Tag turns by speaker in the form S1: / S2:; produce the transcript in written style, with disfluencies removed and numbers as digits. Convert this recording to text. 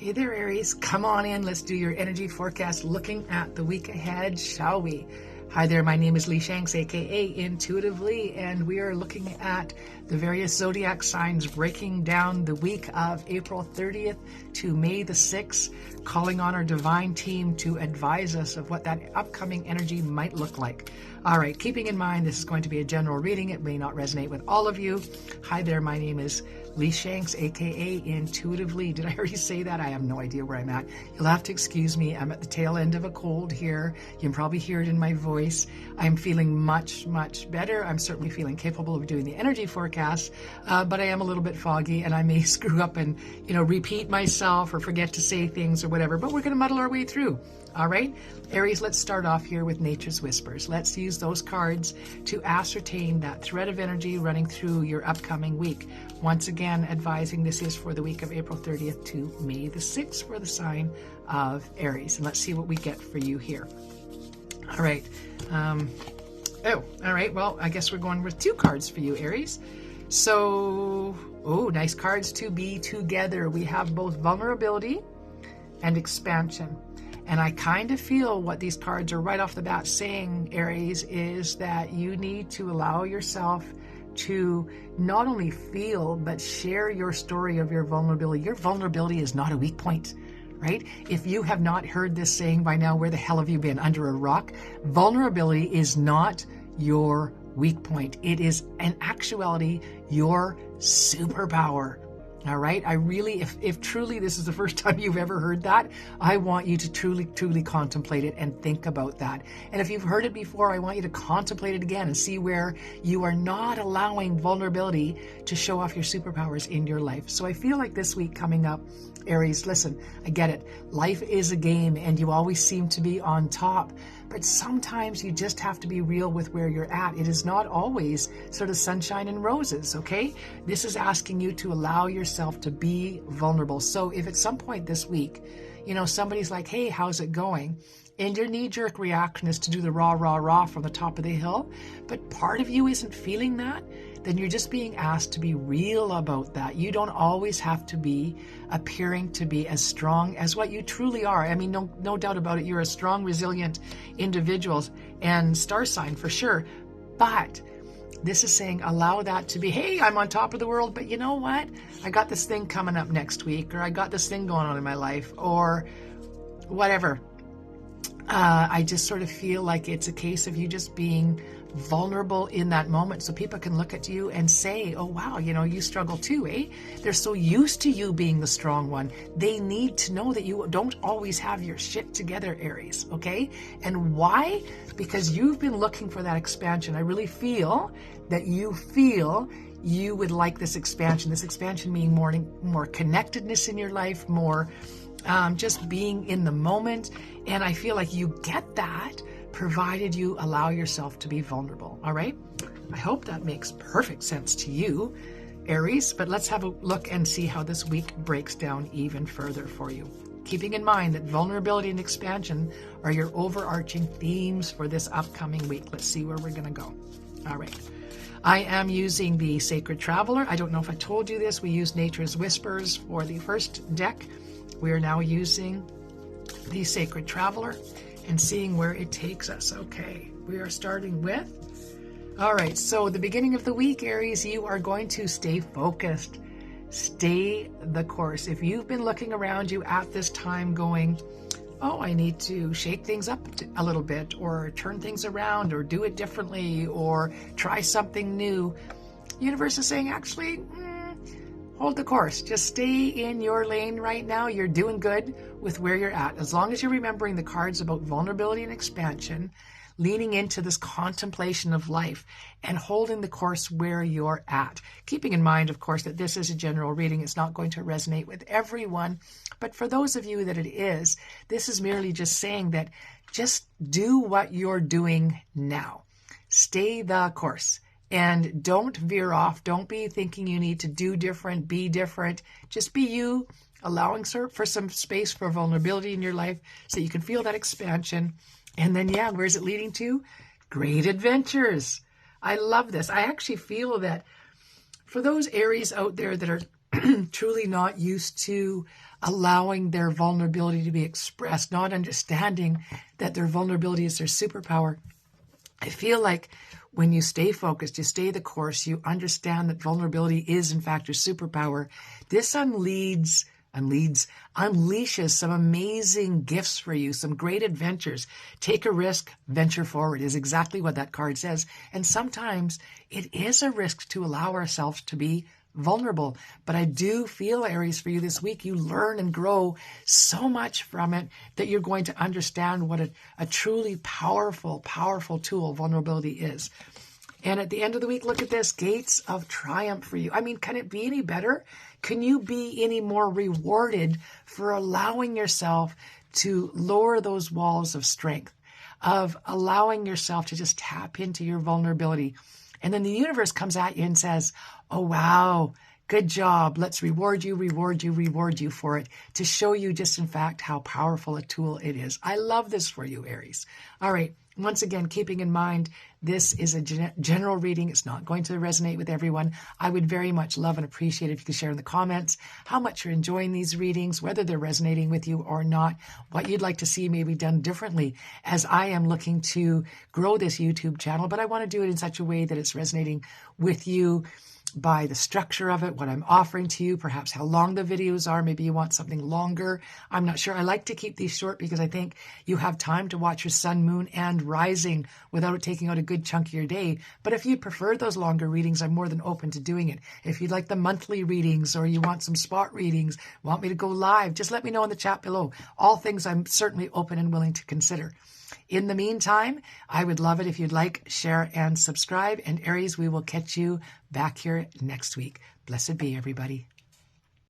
S1: Hey there, Aries. Come on in. Let's do your energy forecast looking at the week ahead, shall we? Hi there. My name is Lee Shanks, aka Intuitively, and we are looking at the various zodiac signs breaking down the week of April 30th to May the 6th, calling on our divine team to advise us of what that upcoming energy might look like. All right, keeping in mind this is going to be a general reading. It may not resonate with all of you. Hi there. My name is Lee Shanks, aka Intuitively. Did I already say that? I have no idea where I'm at. You'll have to excuse me. I'm at the tail end of a cold here. You can probably hear it in my voice. I'm feeling much, much better. I'm certainly feeling capable of doing the energy forecast, but I am a little bit foggy and I may screw up and, repeat myself or forget to say things or whatever, but we're going to muddle our way through. All right, Aries, let's start off here with Nature's Whispers. Let's use those cards to ascertain that thread of energy running through your upcoming week. Once again, advising this is for the week of April 30th to May the 6th for the sign of Aries. And let's see what we get for you here. All right. All right. Well, I guess we're going with two cards for you, Aries. So, nice cards to be together. We have both vulnerability and expansion. And I kind of feel what these cards are right off the bat saying, Aries, is that you need to allow yourself to not only feel, but share your story of your vulnerability. Your vulnerability is not a weak point, right? If you have not heard this saying by now, where the hell have you been? Under a rock? Vulnerability is not your weak point. It is, in actuality, your superpower. All right. I really, if truly this is the first time you've ever heard that, I want you to truly contemplate it and think about that. And if you've heard it before, I want you to contemplate it again and see where you are not allowing vulnerability to show off your superpowers in your life. So I feel like this week coming up, Aries, listen, I get it. Life is a game and you always seem to be on top, but sometimes you just have to be real with where you're at. It is not always sort of sunshine and roses, okay? This is asking you to allow yourself to be vulnerable. So if at some point this week, somebody's like, hey, how's it going? And your knee-jerk reaction is to do the rah, rah, rah from the top of the hill, but part of you isn't feeling that, then you're just being asked to be real about that. You don't always have to be appearing to be as strong as what you truly are. I mean, no doubt about it. You're a strong, resilient individual and star sign for sure. But this is saying allow that to be, hey, I'm on top of the world, but you know what? I got this thing coming up next week, or I got this thing going on in my life, or whatever. I just sort of feel like it's a case of you just being vulnerable in that moment so people can look at you and say, oh, wow, you struggle too, eh? They're so used to you being the strong one. They need to know that you don't always have your shit together, Aries, okay? And why? Because you've been looking for that expansion. I really feel that you would like this expansion. This expansion meaning more connectedness in your life, more just being in the moment. And I feel like you get that provided you allow yourself to be vulnerable. All right. I hope that makes perfect sense to you, Aries, but let's have a look and see how this week breaks down even further for you. Keeping in mind that vulnerability and expansion are your overarching themes for this upcoming week. Let's see where we're going to go. All right. I am using the Sacred Traveler. I don't know if I told you this. We used Nature's Whispers for the first deck. We are now using the Sacred Traveler and seeing where it takes us. Okay, we are starting with, all right, so the beginning of the week, Aries, you are going to stay focused. Stay the course. If you've been looking around you at this time going, oh, I need to shake things up a little bit, or turn things around, or do it differently, or try something new, the universe is saying, actually, hold the course. Just stay in your lane right now. You're doing good with where you're at. As long as you're remembering the cards about vulnerability and expansion, leaning into this contemplation of life and holding the course where you're at. Keeping in mind, of course, that this is a general reading. It's not going to resonate with everyone. But for those of you that it is, this is merely just saying that just do what you're doing now. Stay the course. And don't veer off. Don't be thinking you need to do different, be different. Just be you, allowing for some space for vulnerability in your life so you can feel that expansion. And then, where's it leading to? Great adventures. I love this. I actually feel that for those Aries out there that are truly not used to allowing their vulnerability to be expressed, not understanding that their vulnerability is their superpower. I feel like when you stay focused, you stay the course, you understand that vulnerability is in fact your superpower. This unleashes some amazing gifts for you, some great adventures. Take a risk, venture forward is exactly what that card says. And sometimes it is a risk to allow ourselves to be vulnerable. But I do feel, Aries, for you this week, you learn and grow so much from it that you're going to understand what a truly powerful, powerful tool vulnerability is. And at the end of the week, look at this, gates of triumph for you. I mean, can it be any better? Can you be any more rewarded for allowing yourself to lower those walls of strength, of allowing yourself to just tap into your vulnerability? And then the universe comes at you and says, oh, wow, good job. Let's reward you for it, to show you just, in fact, how powerful a tool it is. I love this for you, Aries. All right. Once again, keeping in mind, this is a general reading. It's not going to resonate with everyone. I would very much love and appreciate if you could share in the comments how much you're enjoying these readings, whether they're resonating with you or not, what you'd like to see maybe done differently, as I am looking to grow this YouTube channel, but I want to do it in such a way that it's resonating with you by the structure of it, what I'm offering to you, perhaps how long the videos are. Maybe you want something longer. I'm not sure. I like to keep these short because I think you have time to watch your sun, moon, and rising without taking out a good chunk of your day. But if you prefer those longer readings, I'm more than open to doing it. If you'd like the monthly readings or you want some spot readings, want me to go live, just let me know in the chat below. All things I'm certainly open and willing to consider. In the meantime, I would love it if you'd like, share, and subscribe. And Aries, we will catch you back here next week. Blessed be, everybody.